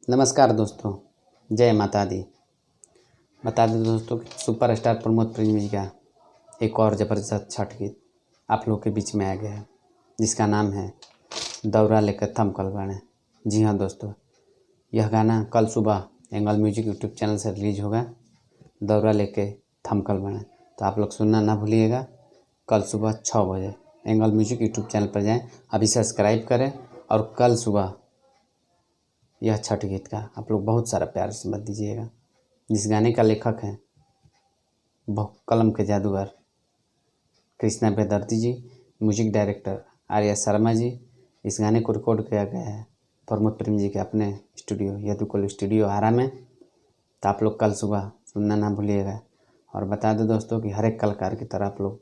नमस्कार दोस्तों, जय माता दी। बता दें दोस्तों कि सुपरस्टार प्रमोद प्रेमी जी का एक और ज़बरदस्त छठ गीत आप लोग के बीच में आ गया है, जिसका नाम है दौरा लेकर थम कल बाणे। जी हाँ दोस्तों, यह गाना कल सुबह एंगल म्यूजिक यूट्यूब चैनल से रिलीज होगा, दौरा लेके थम कल बाणे। तो आप लोग सुनना ना भूलिएगा। कल सुबह 6 बजे एंगल म्यूजिक यूट्यूब चैनल पर जाएं, अभी सब्सक्राइब करें और कल सुबह यह छठ गीत का आप लोग बहुत सारा प्यार से मत दीजिएगा। जिस गाने का लेखक है कलम के जादूगर कृष्णा बेदर्दी जी, म्यूजिक डायरेक्टर आर्या शर्मा जी, इस गाने को रिकॉर्ड किया गया है प्रमोद प्रेमी जी के अपने स्टूडियो यदुकुल स्टूडियो आरा में। तो आप लोग कल सुबह सुनना ना भूलिएगा। और बता दो दोस्तों कि हर एक कलाकार की तरह आप लोग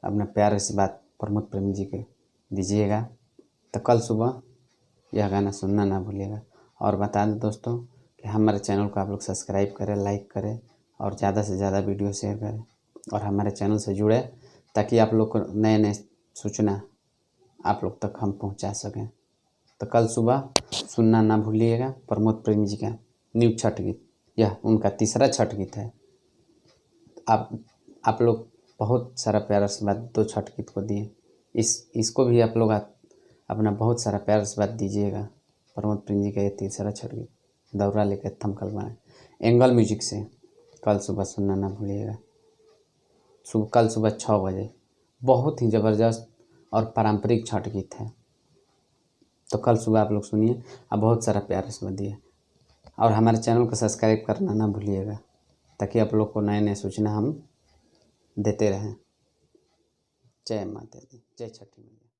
अपना प्यार से बात प्रमोद प्रेमी जी के दीजिएगा। तो कल सुबह यह गाना सुनना ना भूलिएगा। और बता दें दोस्तों कि हमारे चैनल को आप लोग सब्सक्राइब करें, लाइक करें और ज़्यादा से ज़्यादा वीडियो शेयर करें और हमारे चैनल से जुड़े, ताकि आप लोग को नए नए सूचना आप लोग तक हम पहुंचा सकें। तो कल सुबह सुनना ना भूलिएगा प्रमोद प्रेमी जी का न्यू छठ गीत। यह उनका तीसरा छठ गीत है। आप लोग बहुत सारा प्यार आशीर्वाद 2 छठ गीत को दिए, इसको भी आप लोग अपना बहुत सारा प्यार आशीर्वाद दीजिएगा। प्रमोद प्रेमी जी का ये तीसरा छठ गीत दौरा लेकर थम कल बाणे एंगल म्यूजिक से कल सुबह सुनना ना भूलिएगा। कल सुबह 6 बजे बहुत ही ज़बरदस्त और पारंपरिक छठ गीत है। तो कल सुबह आप लोग सुनिए और बहुत सारा प्यार आशीर्वाद दिए और हमारे चैनल को सब्सक्राइब करना ना भूलिएगा, ताकि आप लोग को नए नए सूचना हम देते रहें। जय माता दी, जय छठी मैया।